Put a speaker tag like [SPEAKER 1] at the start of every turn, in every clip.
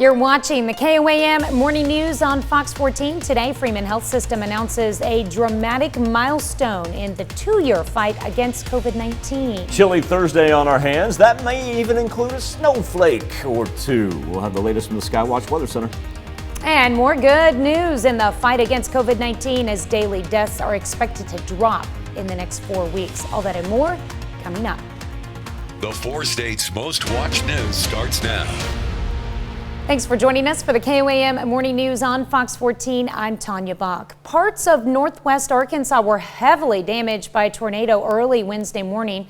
[SPEAKER 1] You're watching the KOAM Morning News on Fox 14. Today, Freeman Health System announces a dramatic milestone in the 2-year fight against COVID-19.
[SPEAKER 2] Chilly Thursday on our hands. That may even include a snowflake or two. We'll have the latest from the Skywatch Weather Center.
[SPEAKER 1] And more good news in the fight against COVID-19 as daily deaths are expected to drop in the next 4 weeks. All that and more coming up.
[SPEAKER 3] The 4 states' most watched news starts now.
[SPEAKER 1] Thanks for joining us for the KOAM Morning News on Fox 14. I'm Tanya Bach. Parts of northwest Arkansas were heavily damaged by a tornado early Wednesday morning.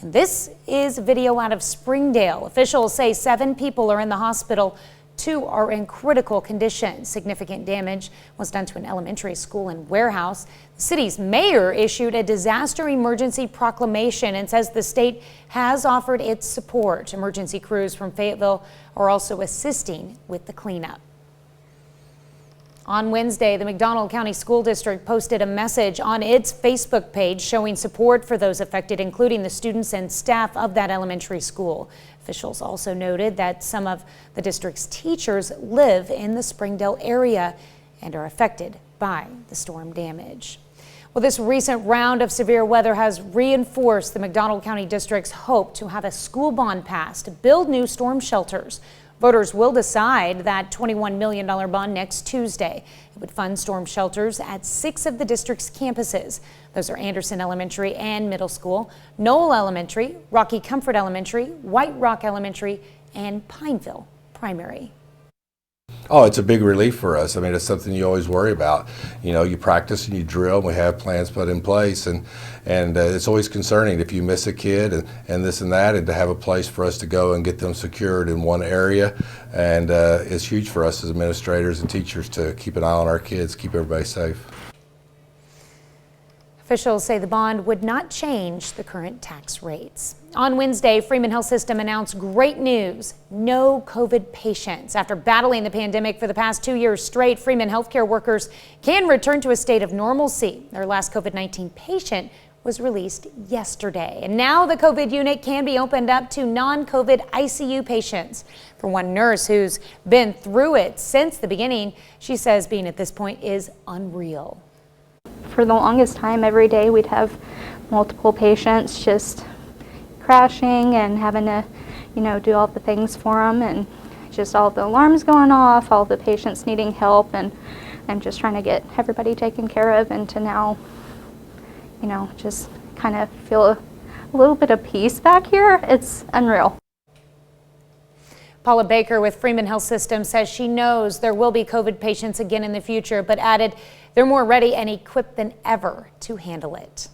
[SPEAKER 1] And this is video out of Springdale. Officials say 7 people are in the hospital. 2 are in critical condition. Significant damage was done to an elementary school and warehouse. The city's mayor issued a disaster emergency proclamation and says the state has offered its support. Emergency crews from Fayetteville are also assisting with the cleanup. On Wednesday, the McDonald County School District posted a message on its Facebook page showing support for those affected, including the students and staff of that elementary school. Officials also noted that some of the district's teachers live in the Springdale area and are affected by the storm damage. Well, this recent round of severe weather has reinforced the McDonald County District's hope to have a school bond passed to build new storm shelters. Voters will decide that $21 million bond next Tuesday. It would fund storm shelters at 6 of the district's campuses. Those are Anderson Elementary and Middle School, Knoll Elementary, Rocky Comfort Elementary, White Rock Elementary, and Pineville Primary.
[SPEAKER 4] Oh, it's a big relief for us. I mean, it's something you always worry about. You know, you practice and you drill, and we have plans put in place, and it's always concerning if you miss a kid and this and that, and to have a place for us to go and get them secured in one area. And it's huge for us as administrators and teachers to keep an eye on our kids, keep everybody safe.
[SPEAKER 1] Officials say the bond would not change the current tax rates. On Wednesday, Freeman Health System announced great news: no COVID patients. After battling the pandemic for the past 2 years straight, Freeman healthcare workers can return to a state of normalcy. Their last COVID-19 patient was released yesterday. And now the COVID unit can be opened up to non-COVID ICU patients. For one nurse who's been through it since the beginning, she says being at this point is unreal.
[SPEAKER 5] For the longest time, every day we'd have multiple patients just crashing and having to, do all the things for them, and just all the alarms going off, all the patients needing help, and I'm just trying to get everybody taken care of, and to now, just kind of feel a little bit of peace back here. It's unreal.
[SPEAKER 1] Paula Baker with Freeman Health System says she knows there will be COVID patients again in the future, but added they're more ready and equipped than ever to handle it.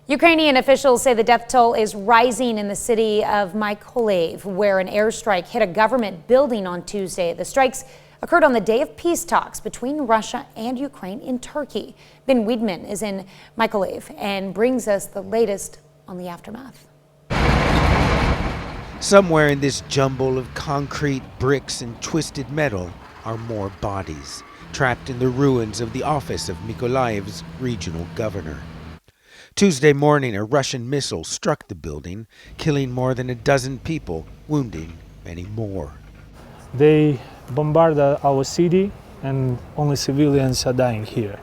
[SPEAKER 1] Ukrainian officials say the death toll is rising in the city of Mykolaiv, where an airstrike hit a government building on Tuesday. The strikes occurred on the day of peace talks between Russia and Ukraine in Turkey. Ben Wiedman is in Mykolaiv and brings us the latest on the aftermath.
[SPEAKER 6] Somewhere in this jumble of concrete, bricks, and twisted metal are more bodies, trapped in the ruins of the office of Mykolaiv's regional governor. Tuesday morning, a Russian missile struck the building, killing more than a dozen people, wounding many more.
[SPEAKER 7] They bombarded our city, and only civilians are dying here.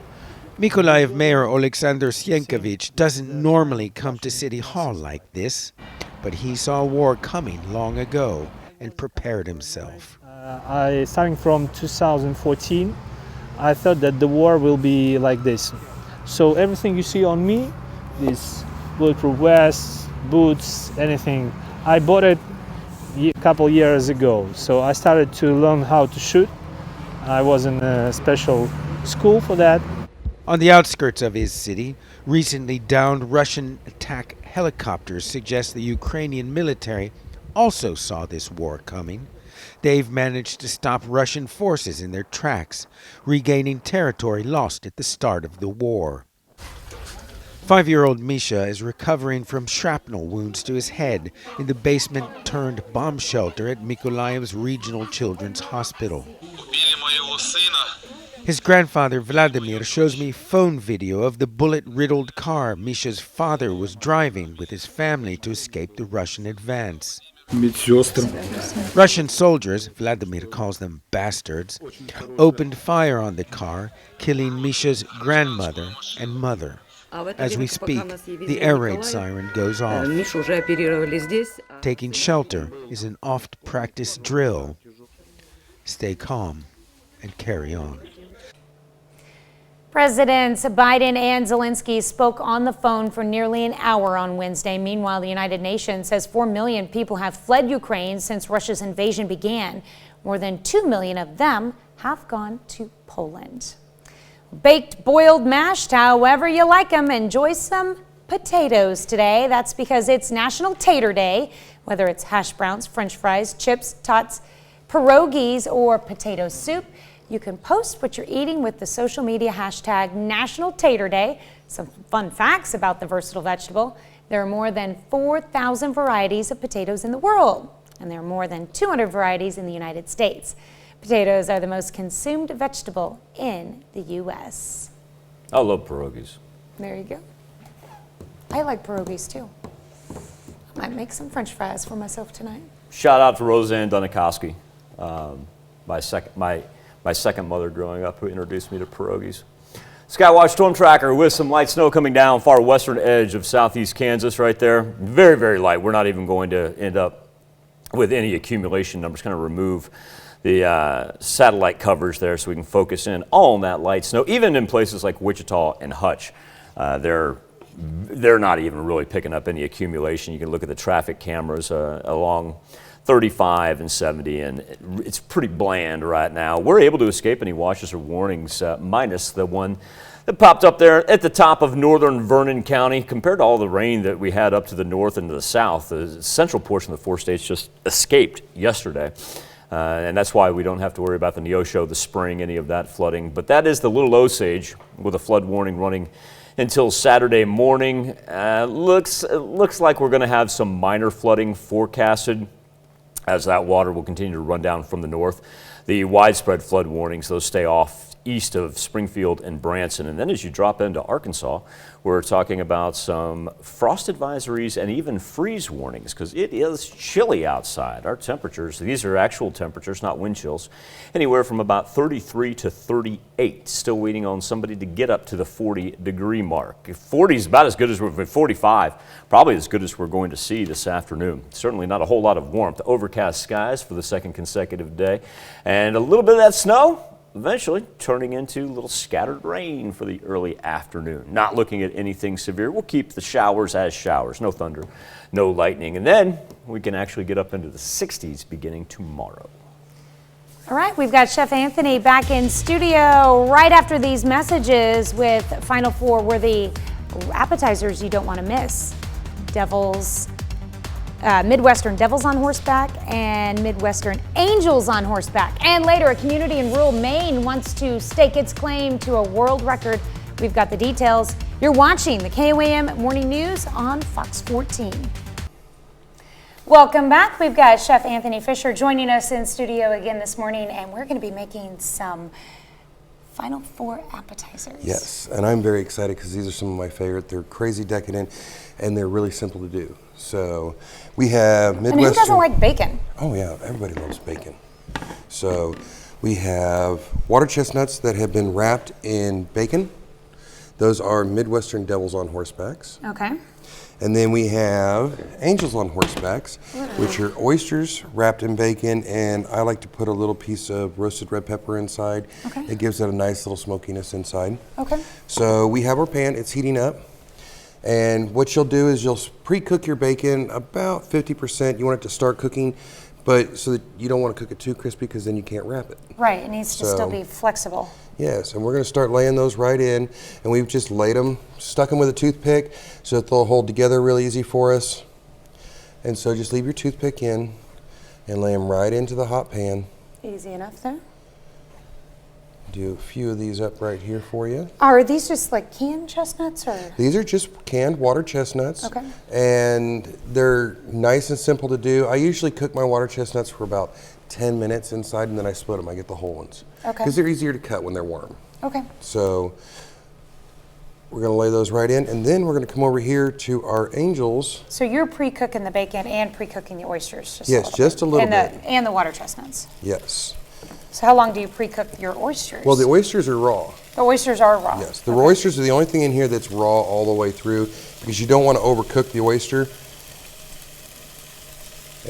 [SPEAKER 6] Mykolaiv Mayor Alexander Sienkiewicz doesn't normally come to City Hall like this, but he saw war coming long ago and prepared himself.
[SPEAKER 7] Starting from 2014, I thought that the war will be like this. So everything you see on me, this bulletproof vest, boots, anything, I bought it a couple years ago. So I started to learn how to shoot. I was in a special school for that.
[SPEAKER 6] On the outskirts of his city, recently downed Russian attack helicopters suggest the Ukrainian military also saw this war coming. They've managed to stop Russian forces in their tracks, regaining territory lost at the start of the war. 5-year-old Misha is recovering from shrapnel wounds to his head in the basement-turned bomb shelter at Mykolaiv's Regional Children's Hospital. His grandfather Vladimir shows me phone video of the bullet-riddled car Misha's father was driving with his family to escape the Russian advance. Russian soldiers, Vladimir calls them bastards, opened fire on the car, killing Misha's grandmother and mother. As we speak, the air raid siren goes off. Taking shelter is an oft-practiced drill. Stay calm and carry on.
[SPEAKER 1] Presidents Biden and Zelensky spoke on the phone for nearly an hour on Wednesday. Meanwhile, the United Nations says 4 million people have fled Ukraine since Russia's invasion began. More than 2 million of them have gone to Poland. Baked, boiled, mashed, however you like them, enjoy some potatoes today. That's because it's National Tater Day. Whether it's hash browns, french fries, chips, tots, pierogies, or potato soup, you can post what you're eating with the social media hashtag National Tater Day. Some fun facts about the versatile vegetable. There are more than 4,000 varieties of potatoes in the world, and there are more than 200 varieties in the United States. Potatoes are the most consumed vegetable in the U.S.
[SPEAKER 2] I love pierogies.
[SPEAKER 1] There you go. I like pierogies too. I might make some french fries for myself tonight.
[SPEAKER 2] Shout out to Roseanne Dunikoski, my second mother growing up, who introduced me to pierogies. Skywatch Storm Tracker with some light snow coming down far western edge of southeast Kansas right there. Very, very light. We're not even going to end up with any accumulation numbers. Kind of remove the satellite coverage there so we can focus in on that light snow. Even in places like Wichita and Hutch, they're not even really picking up any accumulation. You can look at the traffic cameras along 35 and 70, and it's pretty bland right now. We're able to escape any watches or warnings, minus the one that popped up there at the top of northern Vernon County. Compared to all the rain that we had up to the north and to the south, the central portion of the 4 states just escaped yesterday. And that's why we don't have to worry about the Neosho, the spring, any of that flooding. But that is the Little Osage with a flood warning running until Saturday morning. Looks like we're going to have some minor flooding forecasted as that water will continue to run down from the north. The widespread flood warnings, those stay off east of Springfield and Branson. And then as you drop into Arkansas, we're talking about some frost advisories and even freeze warnings because it is chilly outside. Our temperatures, these are actual temperatures, not wind chills, anywhere from about 33 to 38. Still waiting on somebody to get up to the 40-degree mark. 40 is about as good as 45, probably as good as we're going to see this afternoon. Certainly not a whole lot of warmth. Overcast skies for the second consecutive day. And a little bit of that snow eventually turning into a little scattered rain for the early afternoon. Not looking at anything severe. We'll keep the showers as showers. No thunder, no lightning. And then we can actually get up into the 60s beginning tomorrow.
[SPEAKER 1] All right, we've got Chef Anthony back in studio right after these messages with Final Four were the appetizers you don't want to miss. Midwestern Devils on horseback and Midwestern Angels on horseback. And later, a community in rural Maine wants to stake its claim to a world record. We've got the details. You're watching the KOAM Morning News on Fox 14. Welcome back. We've got Chef Anthony Fisher joining us in studio again this morning, and we're going to be making some Final Four appetizers.
[SPEAKER 8] Yes, and I'm very excited because these are some of my favorite. They're crazy decadent, and they're really simple to do. So we have Midwestern.
[SPEAKER 1] And who doesn't like bacon?
[SPEAKER 8] Oh yeah, everybody loves bacon. So we have water chestnuts that have been wrapped in bacon. Those are Midwestern Devils on horsebacks.
[SPEAKER 1] Okay.
[SPEAKER 8] And then we have Angels on horsebacks, which are oysters wrapped in bacon, and I like to put a little piece of roasted red pepper inside.
[SPEAKER 1] Okay.
[SPEAKER 8] It gives it a nice little smokiness inside.
[SPEAKER 1] Okay.
[SPEAKER 8] So we have our pan, it's heating up. And what you'll do is you'll pre-cook your bacon about 50%. You want it to start cooking, but so that you don't want to cook it too crispy because then you can't wrap it.
[SPEAKER 1] Right, it needs to still be flexible.
[SPEAKER 8] Yes, and we're going to start laying those right in, and we've just laid them, stuck them with a toothpick so that they'll hold together real easy for us. And so just leave your toothpick in and lay them right into the hot pan.
[SPEAKER 1] Easy enough there.
[SPEAKER 8] Do a few of these up right here for you.
[SPEAKER 1] Are these just like canned chestnuts or?
[SPEAKER 8] These are just canned water chestnuts.
[SPEAKER 1] Okay.
[SPEAKER 8] And they're nice and simple to do. I usually cook my water chestnuts for about 10 minutes inside, and then I split them. I get the whole ones.
[SPEAKER 1] Okay.
[SPEAKER 8] Because they're easier to cut when they're warm.
[SPEAKER 1] Okay.
[SPEAKER 8] So We're going to lay those right in, and then we're going to come over here to our angels.
[SPEAKER 1] So you're pre-cooking the bacon and pre-cooking the oysters?
[SPEAKER 8] Yes, just a little bit.
[SPEAKER 1] And the water chestnuts?
[SPEAKER 8] Yes.
[SPEAKER 1] So how long do you pre-cook your oysters?
[SPEAKER 8] Well, the oysters are raw.
[SPEAKER 1] The oysters are raw?
[SPEAKER 8] Yes, the oysters are the only thing in here that's raw all the way through because you don't want to overcook the oyster.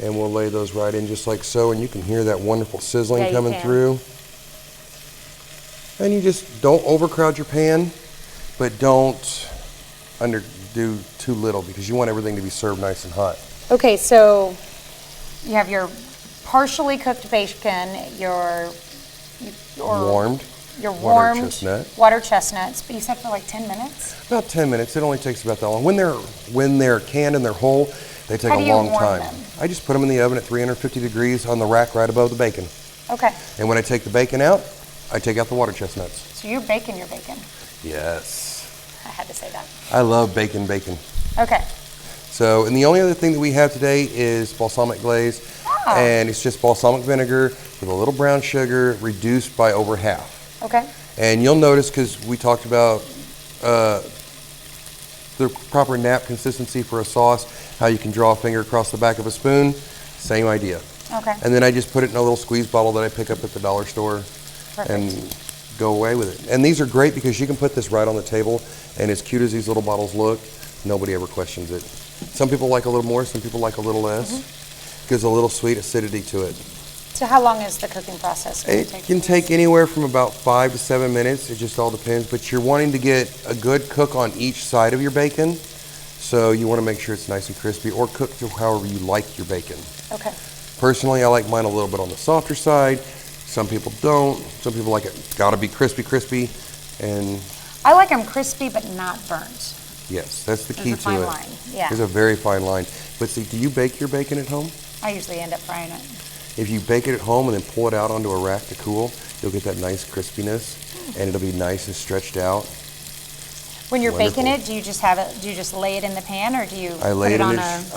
[SPEAKER 8] And we'll lay those right in just like so, and you can hear that wonderful sizzling coming through. And you just don't overcrowd your pan, but don't underdo too little because you want everything to be served nice and hot.
[SPEAKER 1] Okay, so you have your partially cooked bacon, your warmed water chestnuts, but you said for like 10 minutes?
[SPEAKER 8] About 10 minutes. It only takes about that long. When they're canned and they're whole, they take a long time. I just put them in the oven at 350 degrees on the rack right above the bacon.
[SPEAKER 1] Okay.
[SPEAKER 8] And when I take the bacon out, I take out the water chestnuts.
[SPEAKER 1] So you're baking your bacon?
[SPEAKER 8] Yes.
[SPEAKER 1] I had to say that.
[SPEAKER 8] I love bacon.
[SPEAKER 1] Okay.
[SPEAKER 8] So, and the only other thing that we have today is balsamic glaze. Oh. And it's just balsamic vinegar with a little brown sugar reduced by over half.
[SPEAKER 1] Okay.
[SPEAKER 8] And you'll notice, because we talked about the proper nap consistency for a sauce, how you can draw a finger across the back of a spoon, same idea.
[SPEAKER 1] Okay.
[SPEAKER 8] And then I just put it in a little squeeze bottle that I pick up at the dollar store. Perfect. And go away with it. And these are great because you can put this right on the table, and as cute as these little bottles look, nobody ever questions it. Some people like a little more, some people like a little less. Gives a little sweet acidity to it.
[SPEAKER 1] So how long is the cooking process going to take?
[SPEAKER 8] It can take anywhere from about 5 to 7 minutes. It just all depends. But you're wanting to get a good cook on each side of your bacon. So you want to make sure it's nice and crispy, or cook to however you like your bacon.
[SPEAKER 1] Okay.
[SPEAKER 8] Personally, I like mine a little bit on the softer side. Some people don't. Some people like it gotta be crispy, and
[SPEAKER 1] I like them crispy but not burnt.
[SPEAKER 8] Yes, that's the key to it.
[SPEAKER 1] There's a fine line. Yeah.
[SPEAKER 8] There's a very fine line. But see, do you bake your bacon at home?
[SPEAKER 1] I usually end up frying it.
[SPEAKER 8] If you bake it at home and then pull it out onto a rack to cool, you'll get that nice crispiness, and it'll be nice and stretched out.
[SPEAKER 1] When you're baking it, do you just lay it in the pan, or do you
[SPEAKER 8] I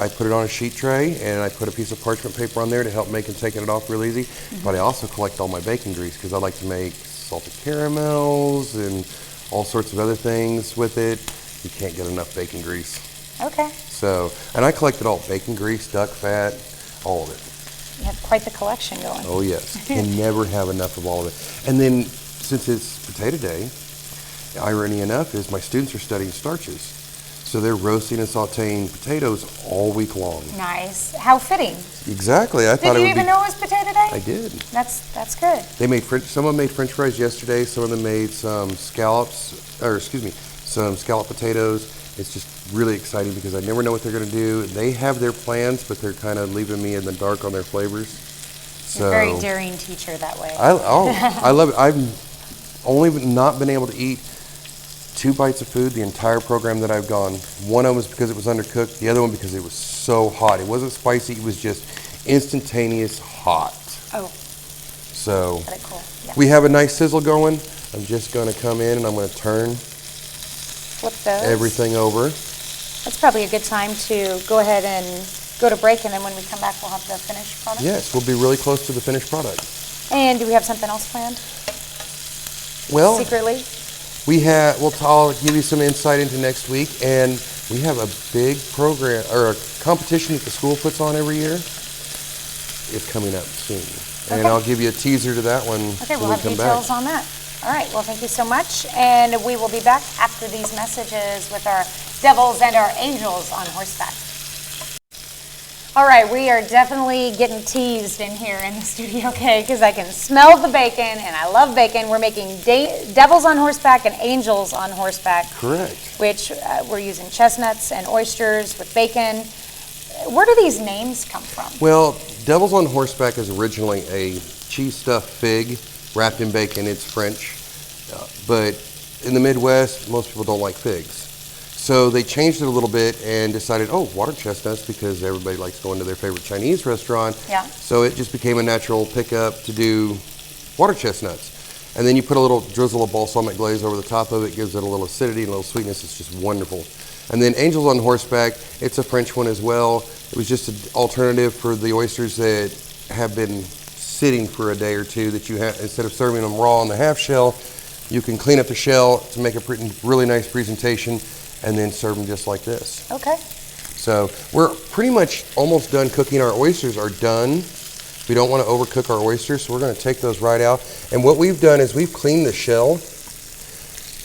[SPEAKER 8] put it on a sheet tray, and I put a piece of parchment paper on there to help make and taking it off real easy. But I also collect all my bacon grease because I like to make salted caramels and all sorts of other things with it. You can't get enough bacon grease.
[SPEAKER 1] Okay.
[SPEAKER 8] So, and I collect it all: bacon grease, duck fat, all of it.
[SPEAKER 1] You have quite the collection going.
[SPEAKER 8] Oh yes, can never have enough of all of it. And then, since it's potato day, irony enough is my students are studying starches. So they're roasting and sauteing potatoes all week long.
[SPEAKER 1] Nice. How fitting.
[SPEAKER 8] Exactly.
[SPEAKER 1] Did you even know it was potato day?
[SPEAKER 8] I did.
[SPEAKER 1] That's good.
[SPEAKER 8] They made someone made French fries yesterday. Some of them made some some scallop potatoes. It's just really exciting because I never know what they're going to do. They have their plans, but they're kind of leaving me in the dark on their flavors. So
[SPEAKER 1] you're a very daring teacher that way.
[SPEAKER 8] I love it. I've only not been able to eat 2 bites of food the entire program that I've gone. One of them was because it was undercooked. The other one because it was so hot. It wasn't spicy. It was just instantaneous hot.
[SPEAKER 1] Oh.
[SPEAKER 8] So
[SPEAKER 1] very cool. Yeah.
[SPEAKER 8] We have a nice sizzle going. I'm just going to come in and I'm going to
[SPEAKER 1] flip those.
[SPEAKER 8] Everything over.
[SPEAKER 1] That's probably a good time to go ahead and go to break, and then when we come back, we'll have the finished product.
[SPEAKER 8] Yes, we'll be really close to the finished product.
[SPEAKER 1] And do we have something else planned?
[SPEAKER 8] Well,
[SPEAKER 1] secretly?
[SPEAKER 8] I'll give you some insight into next week, and we have a big program or a competition that the school puts on every year. It's coming up soon, and I'll give you a teaser to that one.
[SPEAKER 1] Okay, we'll have details on that. All right, well, thank you so much, and we will be back after these messages with our devils and our angels on horseback. All right, we are definitely getting teased in here in the studio, okay, because I can smell the bacon, and I love bacon. We're making devils on horseback and angels on horseback.
[SPEAKER 8] Correct.
[SPEAKER 1] Which we're using chestnuts and oysters with bacon. Where do these names come from?
[SPEAKER 8] Well, devils on horseback is originally a cheese stuffed fig wrapped in bacon. It's French, but in the Midwest, most people don't like figs. So they changed it a little bit and decided, water chestnuts, because everybody likes going to their favorite Chinese restaurant.
[SPEAKER 1] Yeah.
[SPEAKER 8] So it just became a natural pickup to do water chestnuts. And then you put a little drizzle of balsamic glaze over the top of it, gives it a little acidity and a little sweetness. It's just wonderful. And then Angels on Horseback, it's a French one as well. It was just an alternative for the oysters that have been sitting for a day or two, that you have, instead of serving them raw in the half shell, You can clean up the shell to make a really nice presentation and then serve them just like this.
[SPEAKER 1] Okay.
[SPEAKER 8] So we're pretty much almost done cooking. Our oysters are done. We don't want to overcook our oysters, so we're going to take those right out. And what we've done is we've cleaned the shell,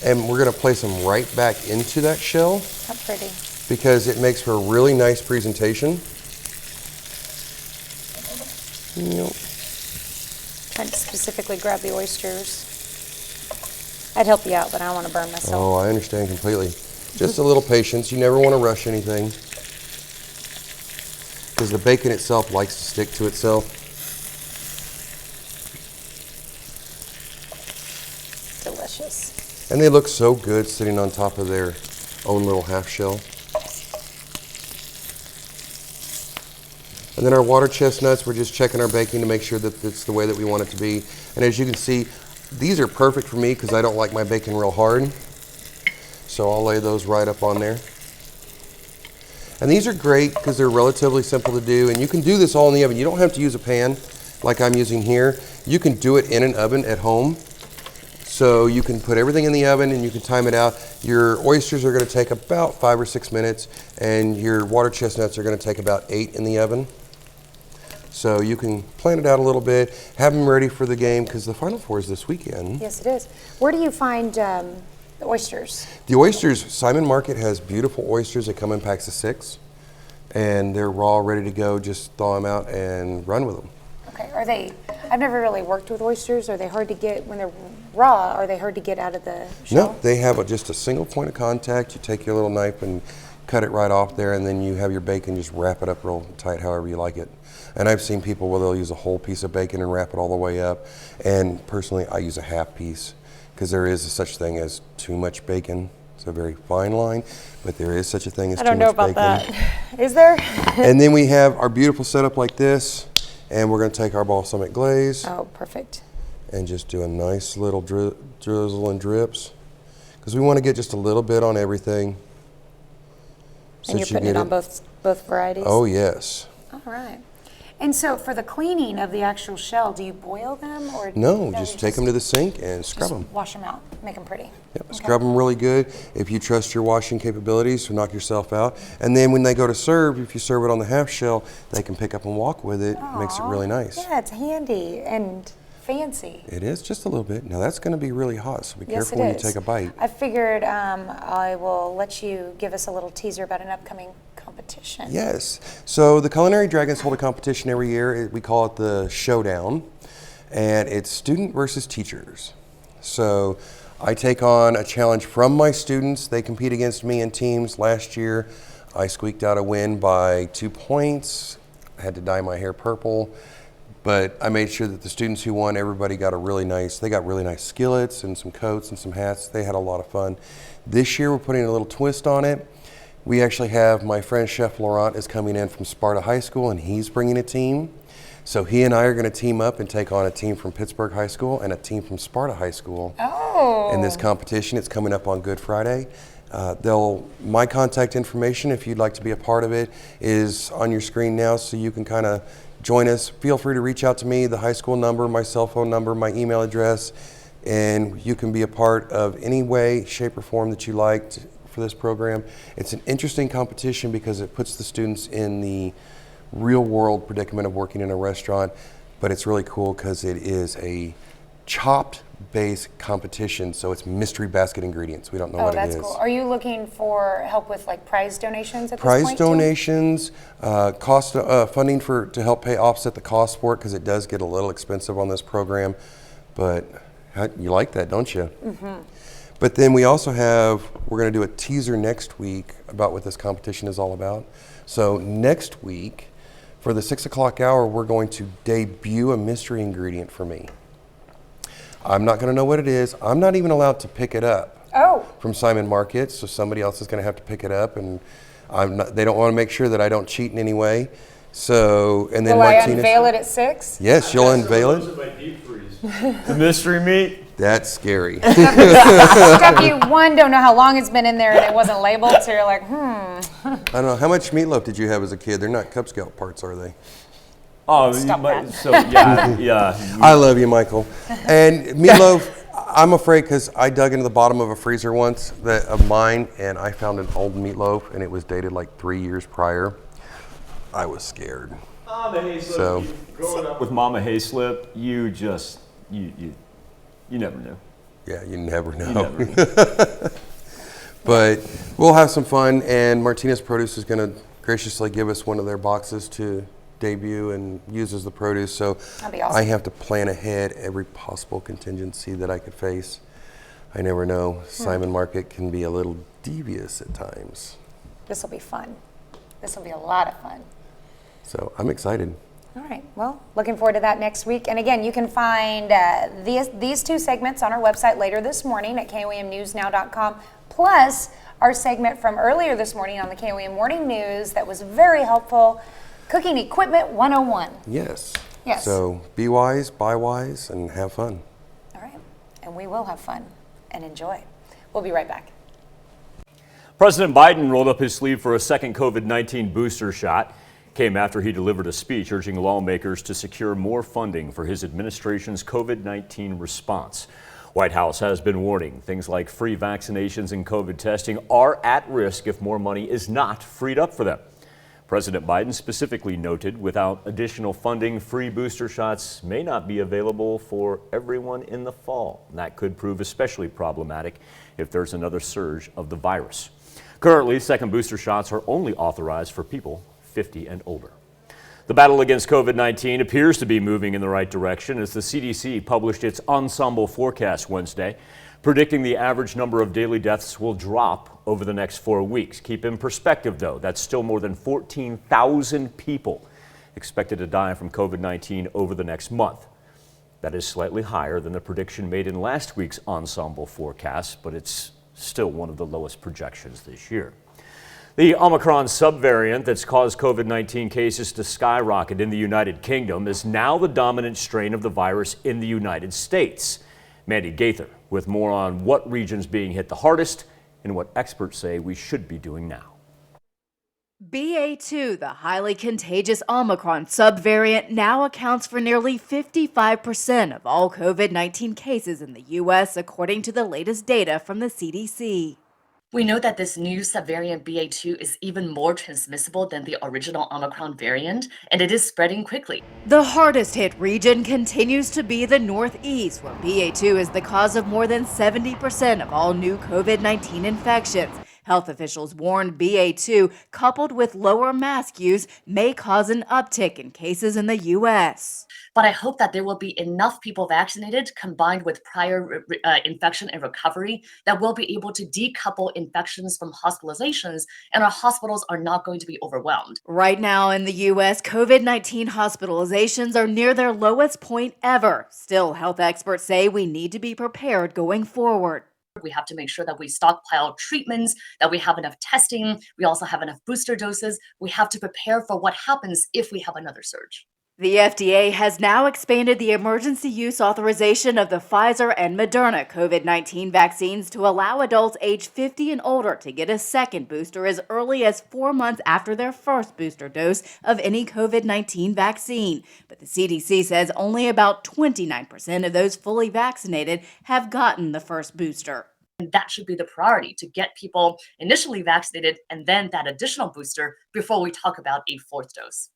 [SPEAKER 8] and we're going to place them right back into that shell.
[SPEAKER 1] How pretty.
[SPEAKER 8] Because it makes for a really nice presentation. Yep.
[SPEAKER 1] Trying to specifically grab the oysters. I'd help you out, but I don't want to burn myself.
[SPEAKER 8] Oh, I understand completely. Just a little patience. You never want to rush anything, because the bacon itself likes to stick to itself.
[SPEAKER 1] Delicious.
[SPEAKER 8] And they look so good sitting on top of their own little half shell. And then our water chestnuts, we're just checking our baking to make sure that it's the way that we want it to be. And as you can see, these are perfect for me because I don't like my bacon real hard. So I'll lay those right up on there. And these are great because they're relatively simple to do. And you can do this all in the oven. You don't have to use a pan like I'm using here. You can do it in an oven at home. So you can put everything in the oven and you can time it out. Your oysters are going to take about 5 or 6 minutes, and your water chestnuts are going to take about 8 in the oven. So you can plan it out a little bit, have them ready for the game, because the Final Four is this weekend.
[SPEAKER 1] Yes, it is. Where do you find the oysters?
[SPEAKER 8] The oysters, Simon Market has beautiful oysters that come in packs of 6, and they're raw, ready to go. Just thaw them out and run with them.
[SPEAKER 1] Okay, are they, I've never really worked with oysters. Are they hard to get when they're raw? Are they hard to get out of the shell?
[SPEAKER 8] No, they have just a single point of contact. You take your little knife and cut it right off there, and then you have your bacon, just wrap it up real tight however you like it. And I've seen people where they'll use a whole piece of bacon and wrap it all the way up. And personally, I use a half piece because there is such thing as too much bacon. It's a very fine line, but there is such a thing as too much bacon.
[SPEAKER 1] I don't know about that. Is there?
[SPEAKER 8] And then we have our beautiful setup like this, and we're going to take our balsamic glaze.
[SPEAKER 1] Oh, perfect.
[SPEAKER 8] And just do a nice little drizzle and drips, because we want to get just a little bit on everything.
[SPEAKER 1] And you're putting it on both varieties?
[SPEAKER 8] Oh, yes.
[SPEAKER 1] All right. And so for the cleaning of the actual shell, do you boil them? Or
[SPEAKER 8] No, just take them to the sink and scrub them.
[SPEAKER 1] Wash them out, make them pretty.
[SPEAKER 8] Yep,
[SPEAKER 1] Okay.
[SPEAKER 8] scrub them really good. If you trust your washing capabilities, so knock yourself out. And then when they go to serve, if you serve it on the half shell, they can pick up and walk with it. It makes it really nice.
[SPEAKER 1] Yeah, it's handy and fancy.
[SPEAKER 8] It is, just a little bit. Now that's going to be really hot, so be careful when you take a bite.
[SPEAKER 1] I figured I will let you give us a little teaser about an upcoming competition.
[SPEAKER 8] Yes. So the Culinary Dragons hold a competition every year. We call it the Showdown, and it's student versus teachers. So I take on a challenge from my students. They compete against me in teams. Last year, I squeaked out a win by 2 points. I had to dye my hair purple. But I made sure that the students who won, everybody got really nice skillets and some coats and some hats. They had a lot of fun. This year we're putting a little twist on it. We actually have my friend Chef Laurent is coming in from Sparta High School, and he's bringing a team. So he and I are going to team up and take on a team from Pittsburgh High School and a team from Sparta High School.
[SPEAKER 1] Oh.
[SPEAKER 8] In this competition. It's coming up on Good Friday. My contact information, if you'd like to be a part of it, is on your screen now, so you can kind of join us. Feel free to reach out to me, the high school number, my cell phone number, my email address, and you can be a part of any way, shape, or form that you like for this program. It's an interesting competition because it puts the students in the real world predicament of working in a restaurant, but it's really cool because it is a chopped base competition, so it's mystery basket ingredients. We don't know what it is.
[SPEAKER 1] Oh, that's cool. Are you looking for help with like prize donations at this
[SPEAKER 8] Prize
[SPEAKER 1] point?
[SPEAKER 8] donations, cost funding to help offset the cost for it, because it does get a little expensive on this program. But you like that, don't you? Mm-hmm. But then we also we're going to do a teaser next week about what this competition is all about. So next week, for the 6 o'clock hour, we're going to debut a mystery ingredient for me. I'm not going to know what it is. I'm not even allowed to pick it up from Simon Market, so somebody else is going to have to pick it up, and they don't want to make sure that I don't cheat in any way. So, and then
[SPEAKER 1] Will
[SPEAKER 8] Martinez,
[SPEAKER 1] I unveil it at 6?
[SPEAKER 8] Yes, you'll unveil it.
[SPEAKER 2] The mystery meat?
[SPEAKER 8] That's scary.
[SPEAKER 1] Stuff you, don't know how long it's been in there and it wasn't labeled, so you're like,
[SPEAKER 8] I don't know. How much meatloaf did you have as a kid? They're not Cub Scout parts, are they?
[SPEAKER 2] Oh,
[SPEAKER 1] Stop that.
[SPEAKER 2] so yeah.
[SPEAKER 8] I love you, Michael. And meatloaf, I'm afraid because I dug into the bottom of a freezer once of mine, and I found an old meatloaf, and it was dated like 3 years prior. I was scared.
[SPEAKER 2] Mama Hayslip,
[SPEAKER 8] So
[SPEAKER 2] growing up with Mama Hayslip, you just you never knew.
[SPEAKER 8] yeah, you never know.
[SPEAKER 2] You never knew.
[SPEAKER 8] But we'll have some fun, and Martinez Produce is going to graciously give us one of their boxes to debut and use as the produce. So
[SPEAKER 1] That'd be awesome.
[SPEAKER 8] I have to plan ahead every possible contingency that I could face. I never know. Simon Market can be a little devious at times.
[SPEAKER 1] This will be fun. This will be a lot of fun.
[SPEAKER 8] So I'm excited.
[SPEAKER 1] All right, well, looking forward to that next week. And again, you can find these two segments on our website later this morning at KOAMnewsnow.com, plus our segment from earlier this morning on the KOAM Morning News that was very helpful, Cooking Equipment 101.
[SPEAKER 8] Yes.
[SPEAKER 1] Yes.
[SPEAKER 8] So be wise, buy wise, and have fun.
[SPEAKER 1] All right, and we will have fun and enjoy. We'll be right back.
[SPEAKER 2] President Biden rolled up his sleeve for a second COVID-19 booster shot. Came after he delivered a speech urging lawmakers to secure more funding for his administration's COVID-19 response. White House has been warning things like free vaccinations and COVID testing are at risk if more money is not freed up for them. President Biden specifically noted without additional funding, free booster shots may not be available for everyone in the fall. And that could prove especially problematic if there's another surge of the virus. Currently, second booster shots are only authorized for people 50 and older. The battle against COVID-19 appears to be moving in the right direction as the CDC published its ensemble forecast Wednesday, predicting the average number of daily deaths will drop over the next 4 weeks. Keep in perspective, though, that's still more than 14,000 people expected to die from COVID-19 over the next month. That is slightly higher than the prediction made in last week's ensemble forecast, but it's still one of the lowest projections this year. The Omicron subvariant that's caused COVID-19 cases to skyrocket in the United Kingdom is now the dominant strain of the virus in the United States. Mandy Gaither with more on what region's being hit the hardest and what experts say we should be doing now.
[SPEAKER 9] BA2, the highly contagious Omicron subvariant, now accounts for nearly 55% of all COVID-19 cases in the U.S., according to the latest data from the CDC.
[SPEAKER 10] We know that this new subvariant BA2 is even more transmissible than the original Omicron variant, and it is spreading quickly.
[SPEAKER 9] The hardest hit region continues to be the Northeast, where BA2 is the cause of more than 70% of all new COVID-19 infections. Health officials warned BA2, coupled with lower mask use, may cause an uptick in cases in the U.S.
[SPEAKER 10] But I hope that there will be enough people vaccinated, combined with prior infection and recovery, that we'll be able to decouple infections from hospitalizations, and our hospitals are not going to be overwhelmed.
[SPEAKER 9] Right now in the U.S., COVID-19 hospitalizations are near their lowest point ever. Still, health experts say we need to be prepared going forward.
[SPEAKER 10] We have to make sure that we stockpile treatments, that we have enough testing, we also have enough booster doses. We have to prepare for what happens if we have another surge.
[SPEAKER 9] The FDA has now expanded the emergency use authorization of the Pfizer and Moderna COVID-19 vaccines to allow adults age 50 and older to get a second booster as early as 4 months after their first booster dose of any COVID-19 vaccine. But the CDC says only about 29% of those fully vaccinated have gotten the first booster.
[SPEAKER 10] And that should be the priority, to get people initially vaccinated and then that additional booster before we talk about a fourth dose.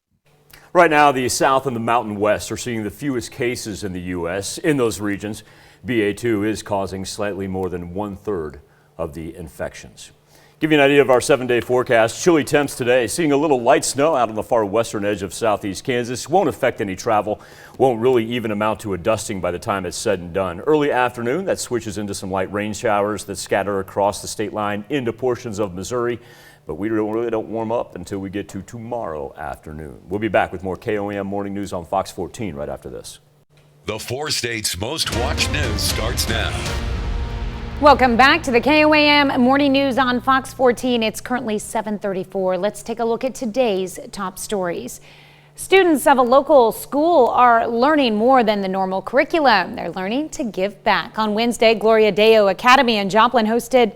[SPEAKER 2] Right now, the South and the Mountain West are seeing the fewest cases in the U.S. In those regions, BA2 is causing slightly more than 1/3 of the infections. Give you an idea of our 7-day forecast. Chilly temps today, seeing a little light snow out on the far western edge of southeast Kansas. Won't affect any travel, won't really even amount to a dusting by the time it's said and done. Early afternoon, that switches into some light rain showers that scatter across the state line into portions of Missouri. But we really don't warm up until we get to tomorrow afternoon. We'll be back with more KOAM Morning News on Fox 14 right after this.
[SPEAKER 3] The 4 states' most watched news starts now.
[SPEAKER 1] Welcome back to the KOAM Morning News on Fox 14. It's currently 7:34. Let's take a look at today's top stories. Students of a local school are learning more than the normal curriculum. They're learning to give back. On Wednesday, Gloria Deo Academy in Joplin hosted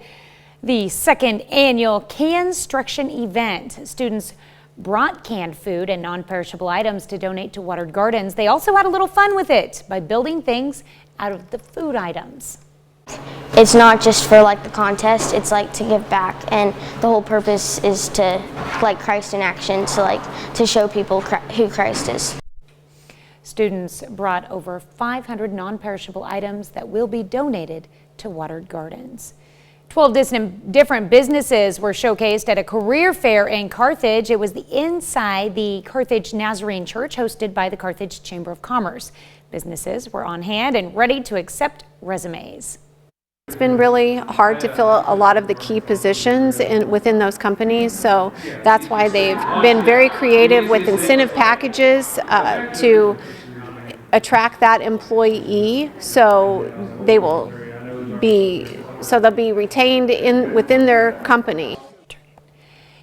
[SPEAKER 1] the second annual Construction event. Students brought canned food and non-perishable items to donate to Watered Gardens. They also had a little fun with it by building things out of the food items.
[SPEAKER 11] It's not just for like the contest, it's like to give back, and the whole purpose is to like Christ in action, to show people who Christ is.
[SPEAKER 1] Students brought over 500 non-perishable items that will be donated to Watered Gardens. 12 different businesses were showcased at a career fair in Carthage. It was inside the Carthage Nazarene Church, hosted by the Carthage Chamber of Commerce. Businesses were on hand and ready to accept resumes.
[SPEAKER 12] It's been really hard to fill a lot of the key positions within those companies, so that's why they've been very creative with incentive packages to attract that employee, so they'll be retained within their company.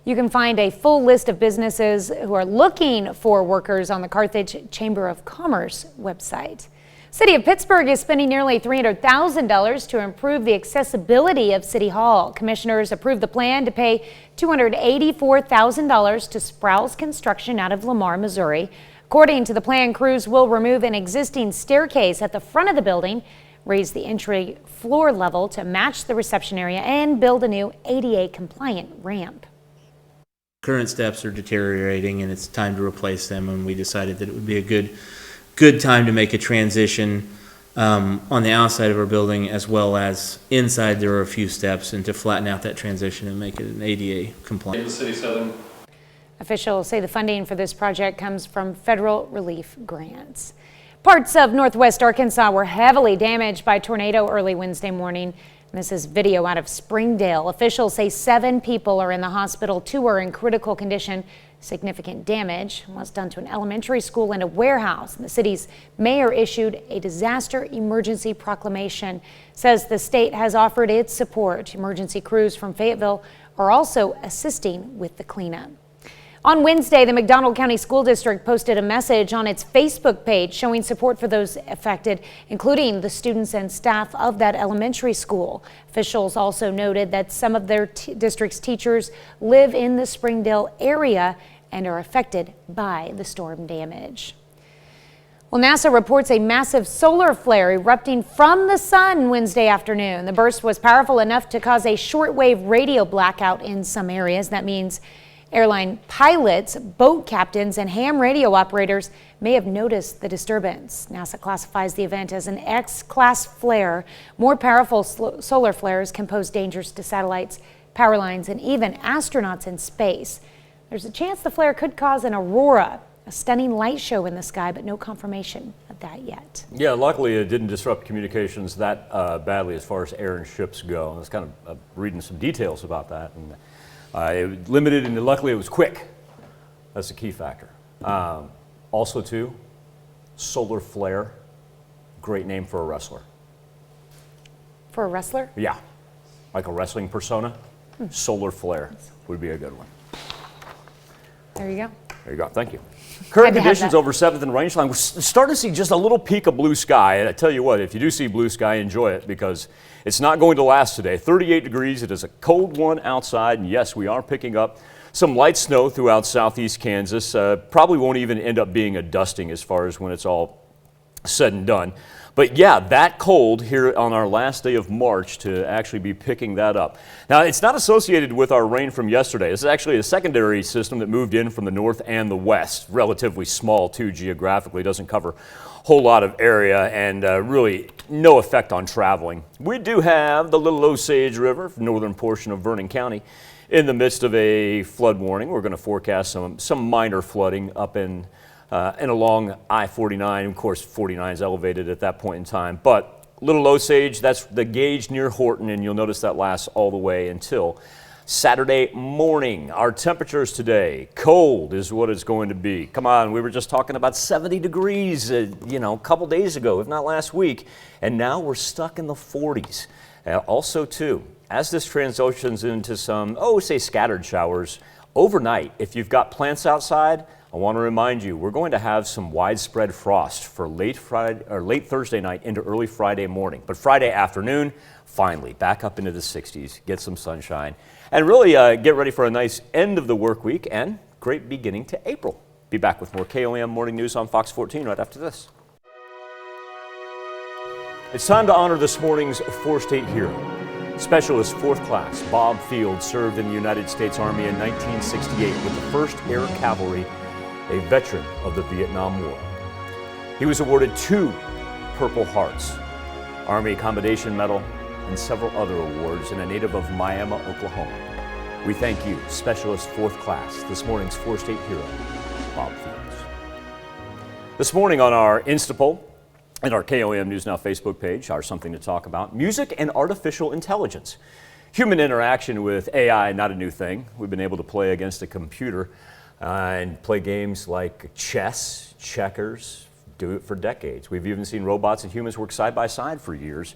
[SPEAKER 1] You can find a full list of businesses who are looking for workers on the Carthage Chamber of Commerce website. City of Pittsburgh is spending nearly $300,000 to improve the accessibility of City Hall. Commissioners approved the plan to pay $284,000 to Sprouse Construction out of Lamar, Missouri. According to the plan, crews will remove an existing staircase at the front of the building, raise the entry floor level to match the reception area, and build a new ADA compliant ramp.
[SPEAKER 13] Current steps are deteriorating and it's time to replace them, and we decided that it would be a good time to make a transition on the outside of our building as well as inside. There are a few steps, and to flatten out that transition and make it an ADA compliant.
[SPEAKER 1] Officials say the funding for this project comes from federal relief grants. Parts of northwest Arkansas were heavily damaged by a tornado early Wednesday morning. This is video out of Springdale. Officials say 7 people are in the hospital. 2 are in critical condition. Significant damage was done to an elementary school and a warehouse. The city's mayor issued a disaster emergency proclamation. Says the state has offered its support. Emergency crews from Fayetteville are also assisting with the cleanup. On Wednesday, the McDonald County School District posted a message on its Facebook page showing support for those affected, including the students and staff of that elementary school. Officials also noted that some of their district's teachers live in the Springdale area and are affected by the storm damage. Well, NASA reports a massive solar flare erupting from the sun Wednesday afternoon. The burst was powerful enough to cause a shortwave radio blackout in some areas. That means airline pilots, boat captains, and ham radio operators may have noticed the disturbance. NASA classifies the event as an X-class flare. More powerful solar flares can pose dangers to satellites, power lines, and even astronauts in space. There's a chance the flare could cause an aurora, a stunning light show in the sky, but no confirmation of that yet.
[SPEAKER 2] Yeah, luckily it didn't disrupt communications that badly as far as air and ships go. I was kind of reading some details about that. And it was limited, and luckily it was quick. That's a key factor. Also, too, solar flare, great name for a wrestler.
[SPEAKER 1] For a wrestler?
[SPEAKER 2] Yeah, like a wrestling persona. Solar flare would be a good one.
[SPEAKER 1] There you go.
[SPEAKER 2] There you go. Thank you. Current conditions over 7th and Rangeline. We're starting to see just a little peek of blue sky. And I tell you what, if you do see blue sky, enjoy it, because it's not going to last today. 38 degrees. It is a cold one outside. And yes, we are picking up some light snow throughout southeast Kansas. Probably won't even end up being a dusting as far as when it's all said and done. But yeah, that cold here on our last day of March to actually be picking that up. Now, it's not associated with our rain from yesterday. This is actually a secondary system that moved in from the north and the west. Relatively small, too, geographically. Doesn't cover a whole lot of area, and really no effect on traveling. We do have the Little Osage River, northern portion of Vernon County, in the midst of a flood warning. We're going to forecast some minor flooding up and along I-49. Of course, 49 is elevated at that point in time. But Little Osage, that's the gauge near Horton, and you'll notice that lasts all the way until Saturday morning. Our temperatures today, cold is what it's going to be. Come on, we were just talking about 70 degrees, a couple days ago, if not last week, and now we're stuck in the 40s. Also, too, as this transitions into some, say scattered showers, overnight, if you've got plants outside, I want to remind you, we're going to have some widespread frost for late Thursday night into early Friday morning. But Friday afternoon, finally, back up into the 60s, get some sunshine, and really get ready for a nice end of the work week and great beginning to April. Be back with more KOAM Morning News on Fox 14 right after this. It's time to honor this morning's four-state hero. Specialist 4th Class Bob Field served in the United States Army in 1968 with the 1st Air Cavalry, a veteran of the Vietnam War. He was awarded 2 Purple Hearts, Army Commendation Medal, and several other awards, and a native of Miami, Oklahoma. We thank you, Specialist 4th Class, this morning's four-state hero, Bob Fields. This morning on our Instapoll and our KOAM News Now Facebook page, our Something to Talk About, music and artificial intelligence. Human interaction with AI, not a new thing. We've been able to play against a computer and play games like chess, checkers, do it for decades. We've even seen robots and humans work side by side for years.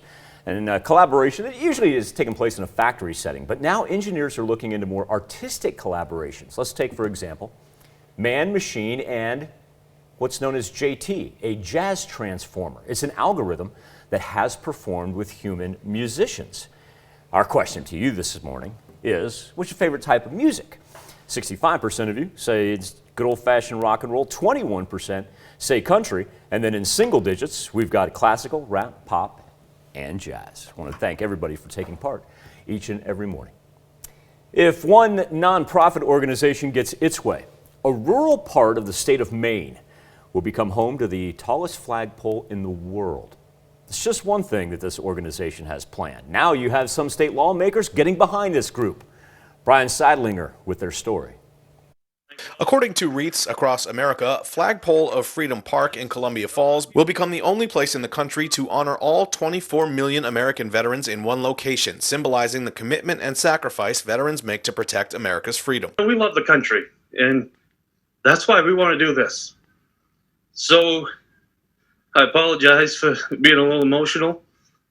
[SPEAKER 2] And collaboration that usually is taking place in a factory setting. But now engineers are looking into more artistic collaborations. Let's take, for example, man, machine, and what's known as JT, a jazz transformer. It's an algorithm that has performed with human musicians. Our question to you this morning is, what's your favorite type of music? 65% of you say it's good old-fashioned rock and roll, 21% say country, and then in single digits, we've got classical, rap, pop, and jazz. I want to thank everybody for taking part each and every morning. If one nonprofit organization gets its way, a rural part of the state of Maine will become home to the tallest flagpole in the world. It's just one thing that this organization has planned. Now you have some state lawmakers getting behind this group. Brian Seidlinger with their story.
[SPEAKER 14] According to Wreaths Across America, Flagpole of Freedom Park in Columbia Falls will become the only place in the country to honor all 24 million American veterans in one location, symbolizing the commitment and sacrifice veterans make to protect America's freedom.
[SPEAKER 15] We love the country, and that's why we want to do this. So I apologize for being a little emotional.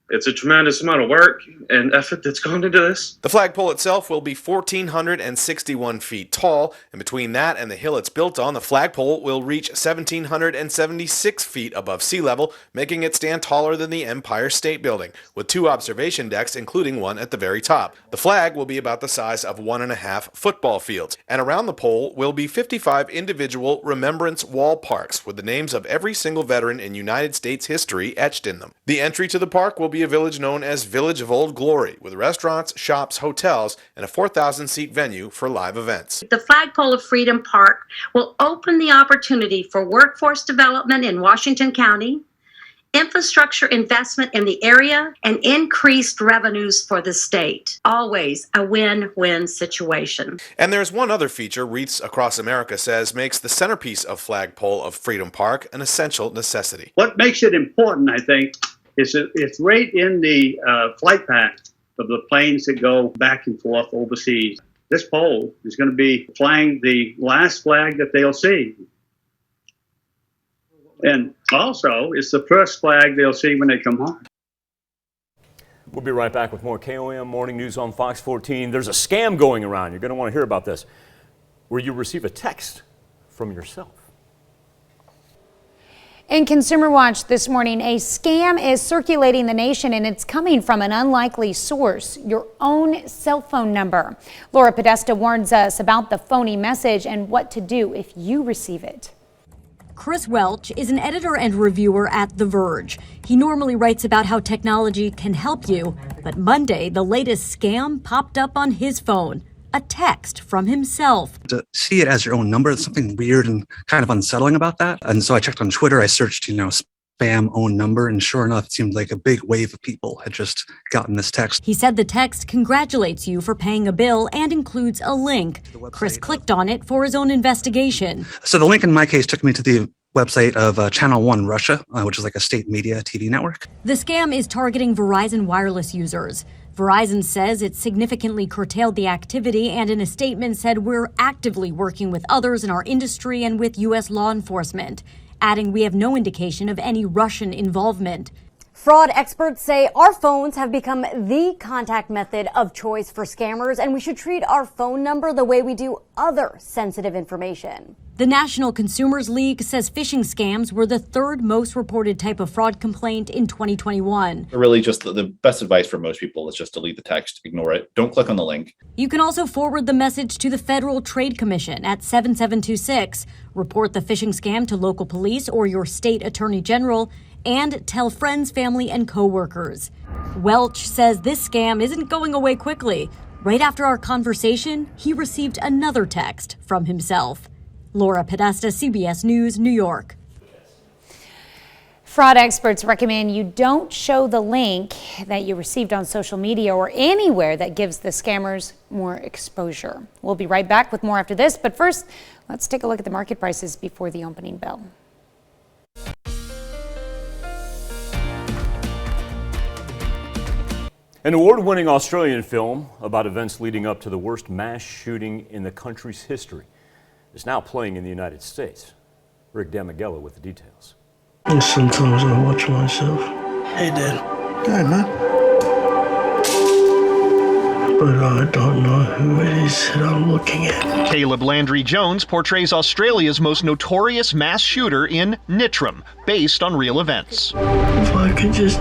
[SPEAKER 15] It's a tremendous amount of work and effort that's gone into this.
[SPEAKER 14] The flagpole itself will be 1,461 feet tall, and between that and the hill it's built on, the flagpole will reach 1,776 feet above sea level, making it stand taller than the Empire State Building, with 2 observation decks, including one at the very top. The flag will be about the size of 1.5 football fields, and around the pole will be 55 individual remembrance wall parks with the names of every single veteran in United States history etched in them. The entry to the park will be a village known as Village of Old Glory, with restaurants, shops, hotels, and a 4,000-seat venue for live events.
[SPEAKER 16] The Flagpole of Freedom Park will open the opportunity for workforce development in Washington County, infrastructure investment in the area, and increased revenues for the state. Always a win-win situation.
[SPEAKER 14] And there's one other feature Wreaths Across America says makes the centerpiece of Flagpole of Freedom Park an essential necessity.
[SPEAKER 17] What makes it important, I think, it's right in the flight path of the planes that go back and forth overseas. This pole is going to be flying the last flag that they'll see. And also, it's the first flag they'll see when they come home.
[SPEAKER 2] We'll be right back with more KOAM Morning News on Fox 14. There's a scam going around. You're going to want to hear about this, where you receive a text from yourself.
[SPEAKER 1] In Consumer Watch this morning, a scam is circulating the nation, and it's coming from an unlikely source, your own cell phone number. Laura Podesta warns us about the phony message and what to do if you receive it.
[SPEAKER 18] Chris Welch is an editor and reviewer at The Verge. He normally writes about how technology can help you, but Monday, the latest scam popped up on his phone. A text from himself.
[SPEAKER 19] To see it as your own number, there's something weird and kind of unsettling about that. And so I checked on Twitter, I searched, spam own number, and sure enough, it seemed like a big wave of people had just gotten this text.
[SPEAKER 18] He said the text congratulates you for paying a bill and includes a link. Chris clicked on it for his own investigation.
[SPEAKER 19] So the link in my case took me to the website of Channel 1 Russia, which is like a state media TV network.
[SPEAKER 18] The scam is targeting Verizon wireless users. Verizon says it significantly curtailed the activity and in a statement said we're actively working with others in our industry and with U.S. law enforcement, adding we have no indication of any Russian involvement.
[SPEAKER 20] Fraud experts say our phones have become the contact method of choice for scammers, and we should treat our phone number the way we do other sensitive information.
[SPEAKER 18] The National Consumers League says phishing scams were the third most reported type of fraud complaint in 2021.
[SPEAKER 21] Really, just the best advice for most people is just delete the text, ignore it, don't click on the link.
[SPEAKER 18] You can also forward the message to the Federal Trade Commission at 7726, report the phishing scam to local police or your state attorney general, and tell friends, family, and coworkers. Welch says this scam isn't going away quickly. Right after our conversation, he received another text from himself. Laura Podesta, CBS News, New York.
[SPEAKER 1] Fraud experts recommend you don't show the link that you received on social media or anywhere that gives the scammers more exposure. We'll be right back with more after this, but first, let's take a look at the market prices before the opening bell.
[SPEAKER 2] An award-winning Australian film about events leading up to the worst mass shooting in the country's history is now playing in the United States. Rick Damigella with the details.
[SPEAKER 22] And sometimes I watch myself. Hey, Dad. Hey, man. But I don't know who it is that I'm looking at.
[SPEAKER 23] Caleb Landry Jones portrays Australia's most notorious mass shooter in Nittrim, based on real events.
[SPEAKER 22] If I could just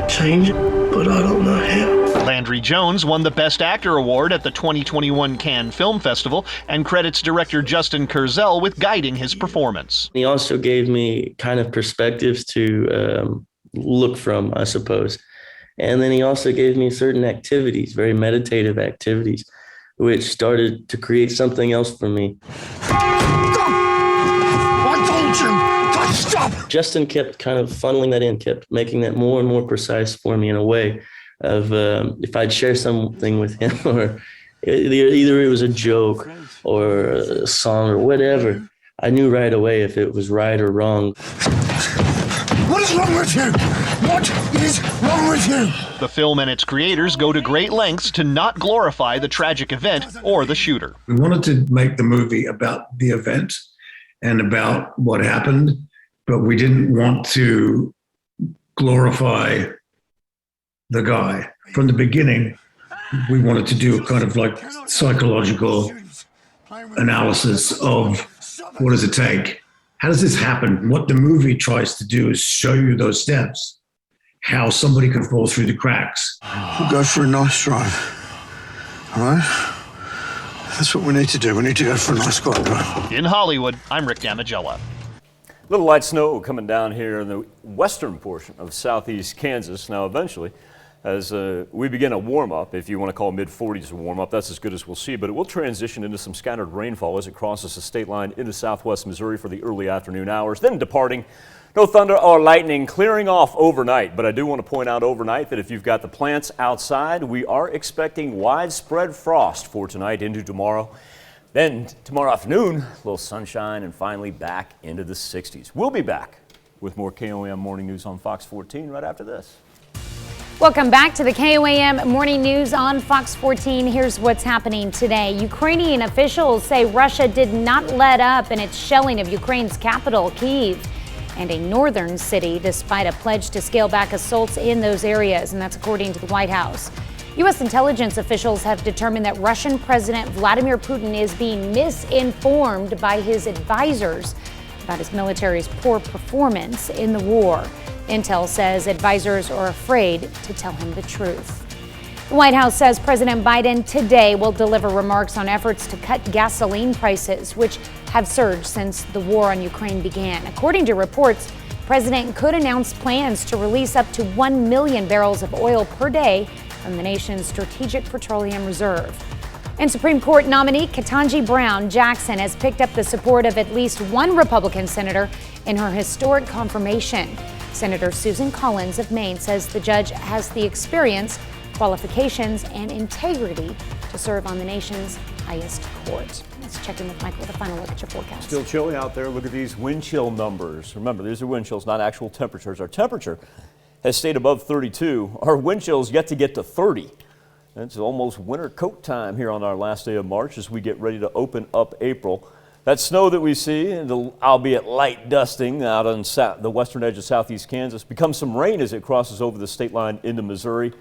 [SPEAKER 22] change it, but I don't know how.
[SPEAKER 23] Landry Jones won the Best Actor Award at the 2021 Cannes Film Festival and credits director Justin Kurzel with guiding his performance.
[SPEAKER 24] He also gave me kind of perspectives to look from, I suppose. And then he also gave me certain activities, very meditative activities, which started to create something else for me.
[SPEAKER 22] I told you! God, stop!
[SPEAKER 24] Justin kept kind of funneling that in, kept making that more and more precise for me in a way of if I'd share something with him or either it was a joke or a song or whatever, I knew right away if it was right or wrong.
[SPEAKER 22] What is wrong with you? What is wrong with you?
[SPEAKER 23] The film and its creators go to great lengths to not glorify the tragic event or the shooter.
[SPEAKER 22] We wanted to make the movie about the event and about what happened, but we didn't want to glorify the guy. From the beginning, we wanted to do a kind of like psychological analysis of what does it take? How does this happen? What the movie tries to do is show you those steps, how somebody can fall through the cracks. We'll go for a nice drive, all right? That's what we need to do. We need to go for a nice quiet drive.
[SPEAKER 23] In Hollywood, I'm Rick Damigella.
[SPEAKER 2] Little light snow coming down here in the western portion of southeast Kansas. Now eventually, as we begin a warm-up, if you want to call mid-40s a warm-up, that's as good as we'll see, but it will transition into some scattered rainfall as it crosses the state line into southwest Missouri for the early afternoon hours, then departing. No thunder or lightning, clearing off overnight, but I do want to point out overnight that if you've got the plants outside, we are expecting widespread frost for tonight into tomorrow. Then tomorrow afternoon, a little sunshine and finally back into the 60s. We'll be back with more KOAM Morning News on Fox 14 right after this.
[SPEAKER 1] Welcome back to the KOAM Morning News on Fox 14. Here's what's happening today. Ukrainian officials say Russia did not let up in its shelling of Ukraine's capital, Kyiv, and a northern city, despite a pledge to scale back assaults in those areas, and that's according to the White House. U.S. intelligence officials have determined that Russian President Vladimir Putin is being misinformed by his advisors about his military's poor performance in the war. Intel says advisors are afraid to tell him the truth. The White House says President Biden today will deliver remarks on efforts to cut gasoline prices, which have surged since the war on Ukraine began. According to reports, the president could announce plans to release up to 1 million barrels of oil per day from the nation's Strategic Petroleum Reserve. And Supreme Court nominee Ketanji Brown Jackson has picked up the support of at least one Republican senator in her historic confirmation. Senator Susan Collins of Maine says the judge has the experience, qualifications, and integrity to serve on the nation's highest court. Let's check in with Michael with a final look at your forecast.
[SPEAKER 2] Still chilly out there. Look at these wind chill numbers. Remember, these are wind chills, not actual temperatures. Our temperature has stayed above 32. Our wind chills yet to get to 30. It's almost winter coat time here on our last day of March as we get ready to open up April. That snow that we see, albeit light dusting out on the western edge of southeast Kansas, becomes some rain as it crosses over the state line into Missouri.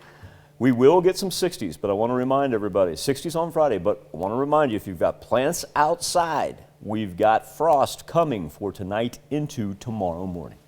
[SPEAKER 2] We will get some 60s, but I want to remind everybody, 60s on Friday, but I want to remind you, if you've got plants outside, we've got frost coming for tonight into tomorrow morning.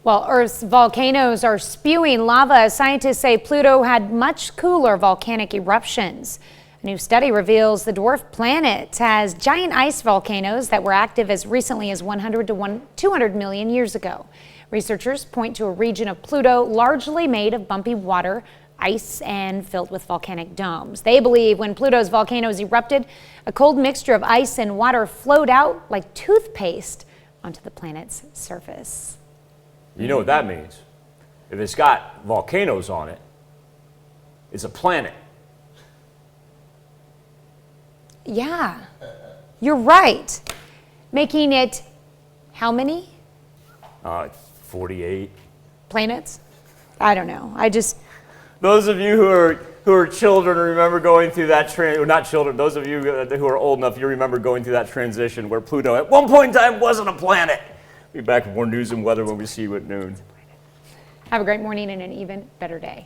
[SPEAKER 1] While Earth's volcanoes are spewing lava, scientists say Pluto had much cooler volcanic eruptions. A new study reveals the dwarf planet has giant ice volcanoes that were active as recently as 100 to 200 million years ago. Researchers point to a region of Pluto largely made of bumpy water, ice, and filled with volcanic domes. They believe when Pluto's volcanoes erupted, a cold mixture of ice and water flowed out like toothpaste onto the planet's surface.
[SPEAKER 2] You know what that means? If it's got volcanoes on it, it's a planet.
[SPEAKER 1] Yeah, you're right. Making it how many?
[SPEAKER 2] 48.
[SPEAKER 1] Planets? I don't know.
[SPEAKER 2] Those of you who are children remember going through that not children. Those of you who are old enough, you remember going through that transition where Pluto at one point in time wasn't a planet. Be back with more news and weather when we see you at noon.
[SPEAKER 1] Have a great morning and an even better day.